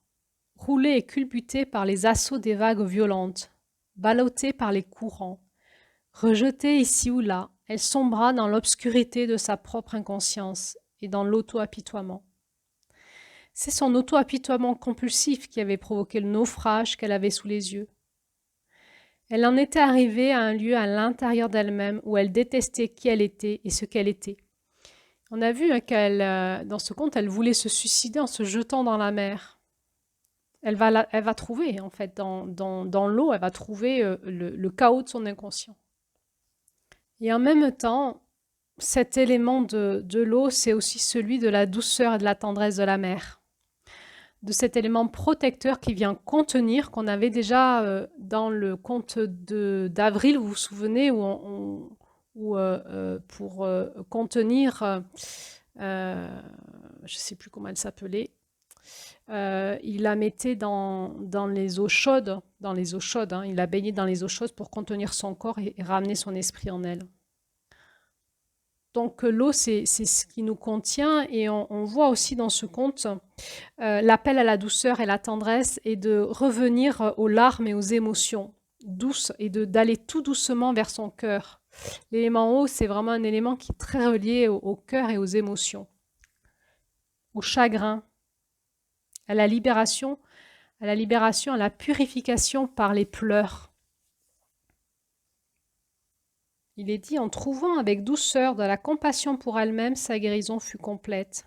roulée et culbutée par les assauts des vagues violentes, ballottée par les courants, rejetée ici ou là, elle sombra dans l'obscurité de sa propre inconscience et dans l'auto-apitoiement. C'est son auto-apitoiement compulsif qui avait provoqué le naufrage qu'elle avait sous les yeux. Elle en était arrivée à un lieu à l'intérieur d'elle-même où elle détestait qui elle était et ce qu'elle était. On a vu qu'elle, dans ce conte, elle voulait se suicider en se jetant dans la mer. Elle va trouver, en fait, dans l'eau, elle va trouver le chaos de son inconscient. Et en même temps, cet élément de l'eau, c'est aussi celui de la douceur et de la tendresse de la mer. De cet élément protecteur qui vient contenir, qu'on avait déjà dans le conte d'Avril, vous vous souvenez, où pour contenir, je ne sais plus comment elle s'appelait, il la mettait dans les eaux chaudes, hein, il la baignait dans les eaux chaudes pour contenir son corps et ramener son esprit en elle. Donc l'eau, c'est ce qui nous contient et on voit aussi dans ce conte l'appel à la douceur et la tendresse et de revenir aux larmes et aux émotions douces et d'aller tout doucement vers son cœur. L'élément eau, c'est vraiment un élément qui est très relié au cœur et aux émotions, au chagrin, à la libération, à la purification par les pleurs. Il est dit, en trouvant avec douceur de la compassion pour elle-même, sa guérison fut complète.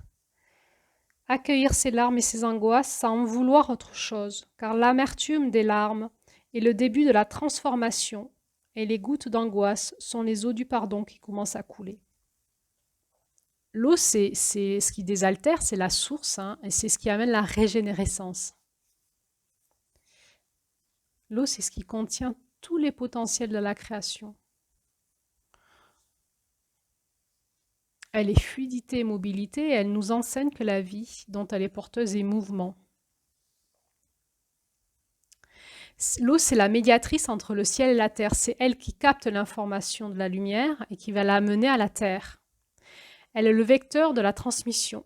Accueillir ses larmes et ses angoisses sans en vouloir autre chose, car l'amertume des larmes est le début de la transformation et les gouttes d'angoisse sont les eaux du pardon qui commencent à couler. L'eau, c'est ce qui désaltère, c'est la source, hein, et c'est ce qui amène la régénérescence. L'eau, c'est ce qui contient tous les potentiels de la création. Elle est fluidité et mobilité et elle nous enseigne que la vie dont elle est porteuse est mouvement. L'eau, c'est la médiatrice entre le ciel et la terre. C'est elle qui capte l'information de la lumière et qui va la mener à la terre. Elle est le vecteur de la transmission.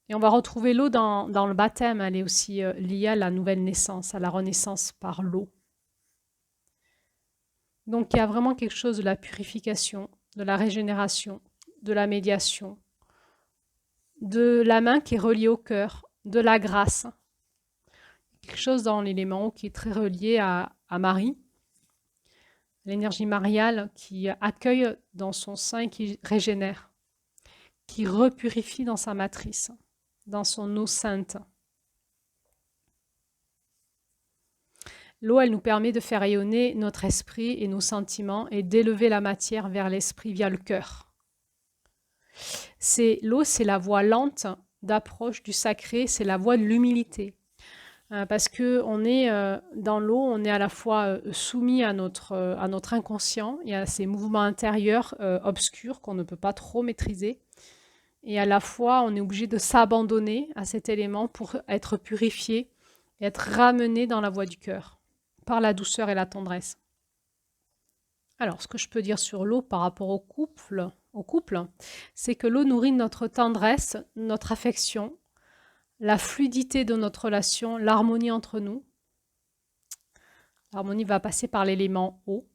Et on va retrouver l'eau dans le baptême. Elle est aussi liée à la nouvelle naissance, à la renaissance par l'eau. Donc il y a vraiment quelque chose de la purification, de la régénération, de la médiation, de la main qui est reliée au cœur, de la grâce. Quelque chose dans l'élément eau qui est très relié à Marie, l'énergie mariale qui accueille dans son sein et qui régénère, qui repurifie dans sa matrice, dans son eau sainte. L'eau, elle nous permet de faire rayonner notre esprit et nos sentiments et d'élever la matière vers l'esprit via le cœur. L'eau, c'est la voie lente d'approche du sacré, c'est la voie de l'humilité. Parce que on est dans l'eau, on est à la fois soumis à notre inconscient et à ces mouvements intérieurs obscurs qu'on ne peut pas trop maîtriser. Et à la fois, on est obligé de s'abandonner à cet élément pour être purifié et être ramené dans la voie du cœur, par la douceur et la tendresse. Alors, ce que je peux dire sur l'eau par rapport au couple, c'est que l'eau nourrit notre tendresse, notre affection, la fluidité de notre relation, l'harmonie entre nous. L'harmonie va passer par l'élément eau.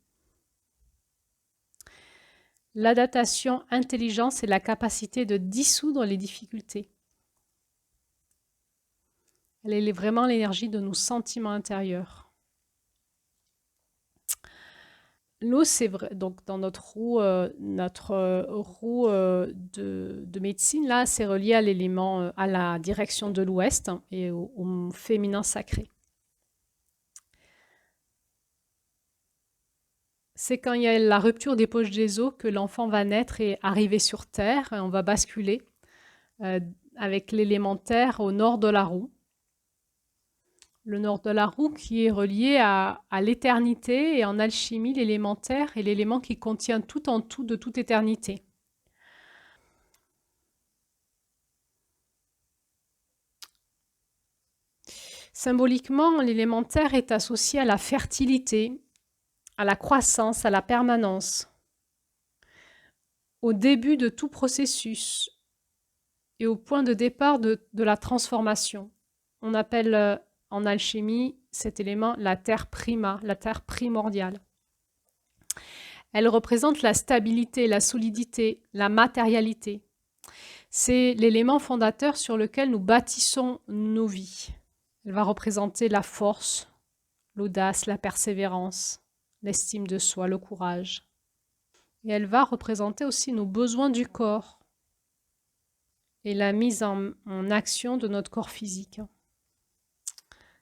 L'adaptation, intelligence et la capacité de dissoudre les difficultés. Elle est vraiment l'énergie de nos sentiments intérieurs. L'eau, c'est vrai, donc dans notre roue, de médecine, là, c'est relié à l'élément, à la direction de l'ouest et au féminin sacré. C'est quand il y a la rupture des poches des os que l'enfant va naître et arriver sur Terre, et on va basculer avec l'élémentaire au nord de la roue. Le nord de la roue qui est relié à l'éternité et en alchimie, l'élémentaire est l'élément qui contient tout en tout de toute éternité. Symboliquement, l'élémentaire est associé à la fertilité, à la croissance, à la permanence, au début de tout processus et au point de départ de la transformation. On appelle en alchimie cet élément la terre prima, la terre primordiale. Elle représente la stabilité, la solidité, la matérialité. C'est l'élément fondateur sur lequel nous bâtissons nos vies. Elle va représenter la force, l'audace, la persévérance, l'estime de soi, le courage. Et elle va représenter aussi nos besoins du corps et la mise en action de notre corps physique.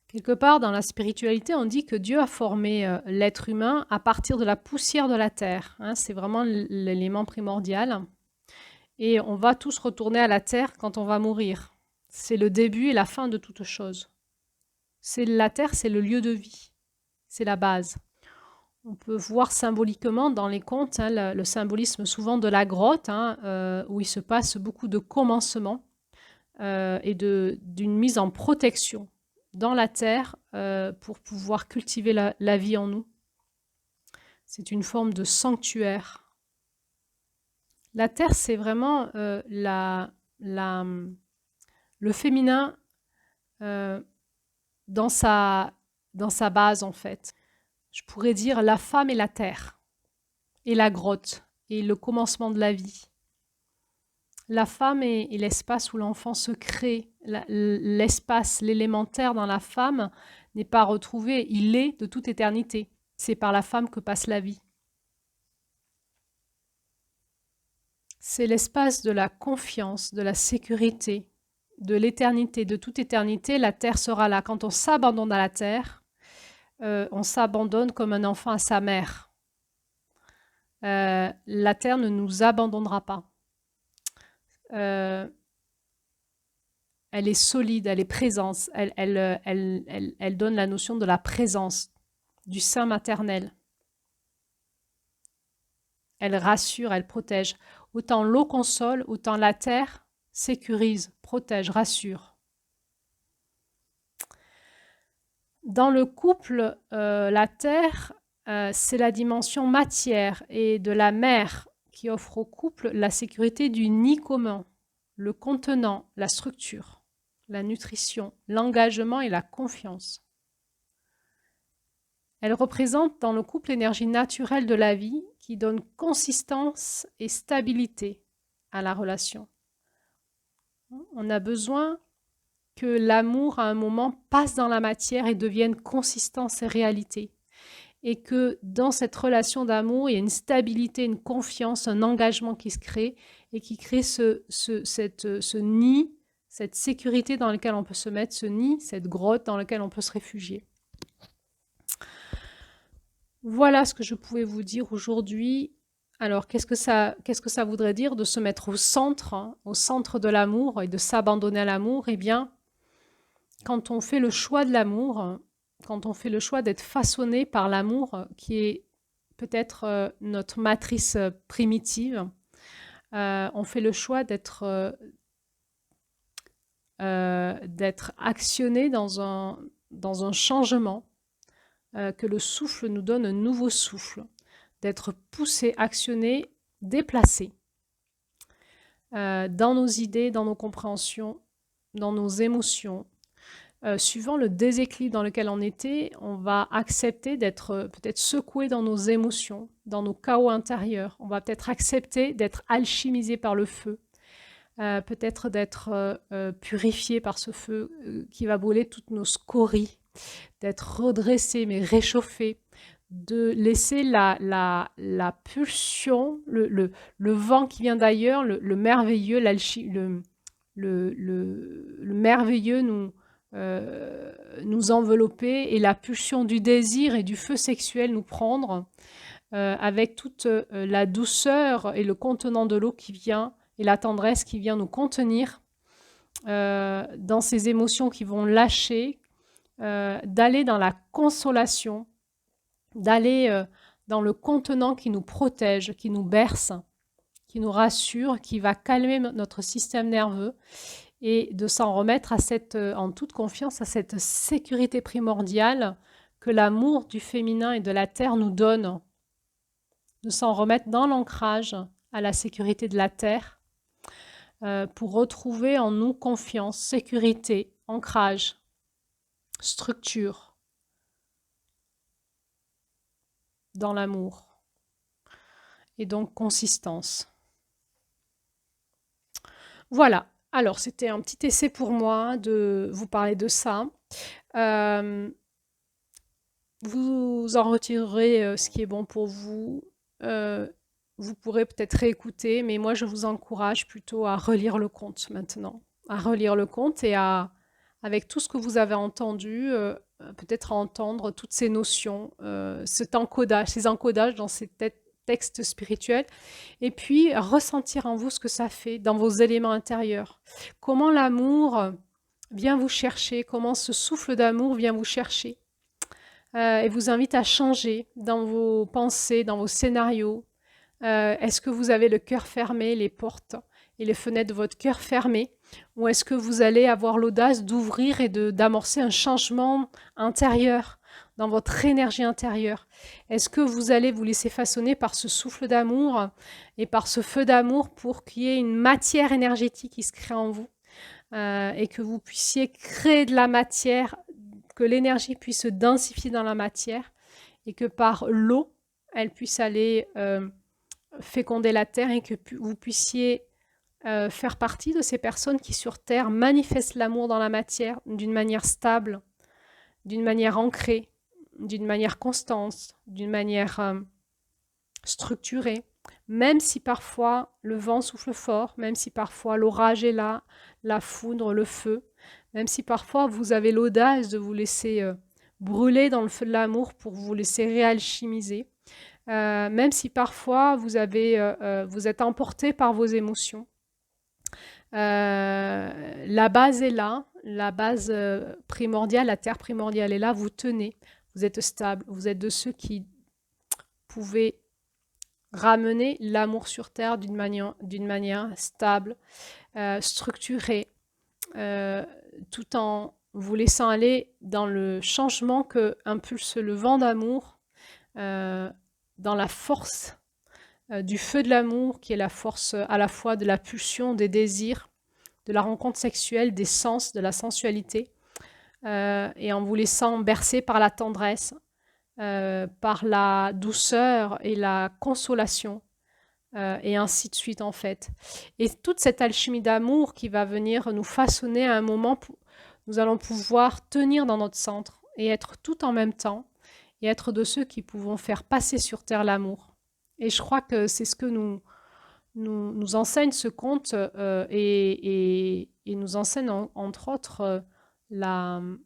Quelque part dans la spiritualité, on dit que Dieu a formé l'être humain à partir de la poussière de la terre. C'est vraiment l'élément primordial. Et on va tous retourner à la terre quand on va mourir. C'est le début et la fin de toute chose. La terre, c'est le lieu de vie. C'est la base. On peut voir symboliquement dans les contes le symbolisme souvent de la grotte, où il se passe beaucoup de commencements et d'une mise en protection dans la terre pour pouvoir cultiver la vie en nous. C'est une forme de sanctuaire. La terre, c'est vraiment le féminin dans sa base, en fait. Je pourrais dire la femme et la terre, et la grotte, et le commencement de la vie. La femme est l'espace où l'enfant se crée. L'espace, l'élémentaire dans la femme n'est pas retrouvé, il est de toute éternité. C'est par la femme que passe la vie. C'est l'espace de la confiance, de la sécurité, de l'éternité, de toute éternité. La terre sera là. Quand on s'abandonne à la terre, on s'abandonne comme un enfant à sa mère. La terre ne nous abandonnera pas. Elle est solide, elle est présente. Elle donne la notion de la présence, du sein maternel. Elle rassure, elle protège. Autant l'eau console, autant la terre sécurise, protège, rassure. Dans le couple, la terre, c'est la dimension matière et de la mère qui offre au couple la sécurité du nid commun, le contenant, la structure, la nutrition, l'engagement et la confiance. Elle représente dans le couple l'énergie naturelle de la vie qui donne consistance et stabilité à la relation. On a besoin que l'amour, à un moment, passe dans la matière et devienne consistance et réalité. Et que dans cette relation d'amour, il y a une stabilité, une confiance, un engagement qui se crée et qui crée ce nid, cette sécurité dans laquelle on peut se mettre, ce nid, cette grotte dans laquelle on peut se réfugier. Voilà ce que je pouvais vous dire aujourd'hui. Alors, qu'est-ce que ça voudrait dire de se mettre au centre de l'amour et de s'abandonner à l'amour? Eh bien, quand on fait le choix de l'amour, quand on fait le choix d'être façonné par l'amour, qui est peut-être notre matrice primitive, on fait le choix d'être actionné dans un changement, que le souffle nous donne un nouveau souffle, d'être poussé, actionné, déplacé dans nos idées, dans nos compréhensions, dans nos émotions. Suivant le déséquilibre dans lequel on était, on va accepter d'être peut-être secoué dans nos émotions, dans nos chaos intérieurs. On va peut-être accepter d'être alchimisé par le feu, peut-être d'être purifié par ce feu qui va brûler toutes nos scories, d'être redressé mais réchauffé, de laisser la pulsion, le vent qui vient d'ailleurs, le merveilleux, le merveilleux nous envelopper et la pulsion du désir et du feu sexuel nous prendre avec toute la douceur et le contenant de l'eau qui vient et la tendresse qui vient nous contenir dans ces émotions qui vont lâcher, d'aller dans la consolation, d'aller dans le contenant qui nous protège, qui nous berce, qui nous rassure, qui va calmer notre système nerveux et de s'en remettre en toute confiance à cette sécurité primordiale que l'amour du féminin et de la terre nous donne, de s'en remettre dans l'ancrage à la sécurité de la terre pour retrouver en nous confiance, sécurité, ancrage, structure dans l'amour et donc consistance. Voilà, alors c'était un petit essai pour moi de vous parler de ça. Hem, vous en retirerez, ce qui est bon pour vous. Heu, vous pourrez peut-être réécouter, mais moi je vous encourage plutôt à relire le conte maintenant. À relire le conte et à avec tout ce que vous avez entendu, peut-être à entendre toutes ces notions, cet encodage ces encodages dans ces textes spirituels et puis ressentir en vous ce que ça fait dans vos éléments intérieurs. Comment l'amour vient vous chercher, comment ce souffle d'amour vient vous chercher et vous invite à changer dans vos pensées, dans vos scénarios. Est-ce que vous avez le cœur fermé, les portes et les fenêtres de votre cœur fermées, ou est-ce que vous allez avoir l'audace d'ouvrir et d'amorcer un changement intérieur dans votre énergie intérieure? Est-ce que vous allez vous laisser façonner par ce souffle d'amour et par ce feu d'amour pour qu'il y ait une matière énergétique qui se crée en vous et que vous puissiez créer de la matière, que l'énergie puisse se densifier dans la matière et que par l'eau, elle puisse aller féconder la terre et que vous puissiez faire partie de ces personnes qui sur Terre manifestent l'amour dans la matière d'une manière stable, d'une manière ancrée, d'une manière constante, d'une manière structurée, même si parfois le vent souffle fort, même si parfois l'orage est là, la foudre, le feu, même si parfois vous avez l'audace de vous laisser brûler dans le feu de l'amour pour vous laisser réalchimiser, même si parfois vous êtes emporté par vos émotions. La base est là, la base primordiale, la terre primordiale est là, vous tenez, vous êtes stable, vous êtes de ceux qui pouvaient ramener l'amour sur terre d'une manière stable, structurée, tout en vous laissant aller dans le changement que impulse le vent d'amour, dans la force du feu de l'amour, qui est la force à la fois de la pulsion, des désirs, de la rencontre sexuelle, des sens, de la sensualité, et en vous laissant bercer par la tendresse, par la douceur et la consolation, et ainsi de suite en fait. Et toute cette alchimie d'amour qui va venir nous façonner à un moment, nous allons pouvoir tenir dans notre centre et être tout en même temps, et être de ceux qui pouvons faire passer sur terre l'amour. Et je crois que c'est ce que nous enseigne ce conte et nous enseigne entre autres l'animal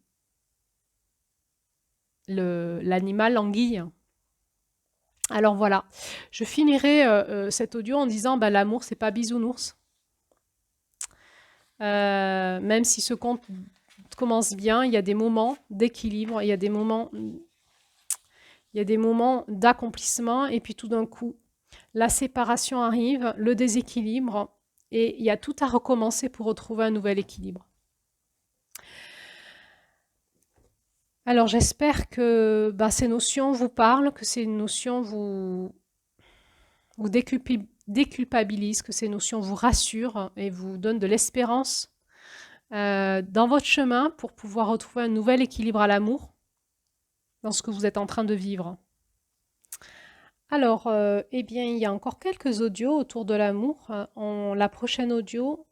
l'anguille. Alors voilà, je finirai cet audio en disant bah, l'amour c'est pas bisounours. Même si ce conte commence bien, il y a des moments d'équilibre, il y a des moments d'accomplissement et puis tout d'un coup la séparation arrive, le déséquilibre, et il y a tout à recommencer pour retrouver un nouvel équilibre. Alors j'espère que ces notions vous parlent, que ces notions vous déculpabilisent, que ces notions vous rassurent et vous donnent de l'espérance dans votre chemin pour pouvoir retrouver un nouvel équilibre à l'amour dans ce que vous êtes en train de vivre. Alors, eh bien, il y a encore quelques audios autour de l'amour. La prochaine audio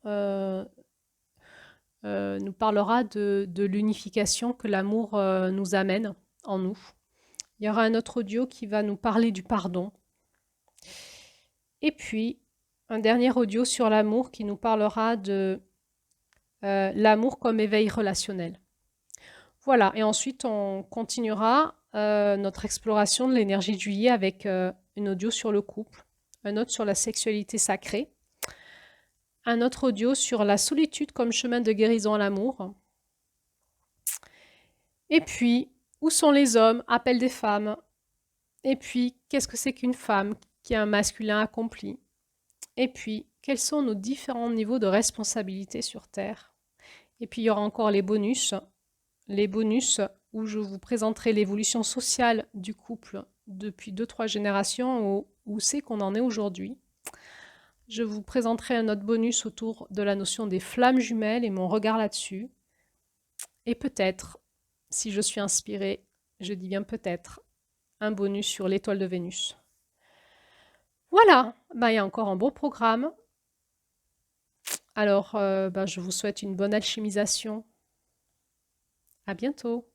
nous parlera de l'unification que l'amour nous amène en nous. Il y aura un autre audio qui va nous parler du pardon. Et puis, un dernier audio sur l'amour qui nous parlera de l'amour comme éveil relationnel. Voilà, et ensuite on continuera notre exploration de l'énergie de juillet avec une audio sur le couple, un autre sur la sexualité sacrée, un autre audio sur la solitude comme chemin de guérison à l'amour. Et puis, où sont les hommes? Appel des femmes. Et puis, qu'est-ce que c'est qu'une femme qui a un masculin accompli? Et puis, quels sont nos différents niveaux de responsabilité sur Terre? Et puis, il y aura encore les bonus où je vous présenterai l'évolution sociale du couple depuis 2-3 générations, où c'est qu'on en est aujourd'hui. Je vous présenterai un autre bonus autour de la notion des flammes jumelles et mon regard là-dessus. Et peut-être, si je suis inspirée, je dis bien peut-être, un bonus sur l'étoile de Vénus. Voilà, il y a encore un beau programme. Alors, ben, je vous souhaite une bonne alchimisation. À bientôt.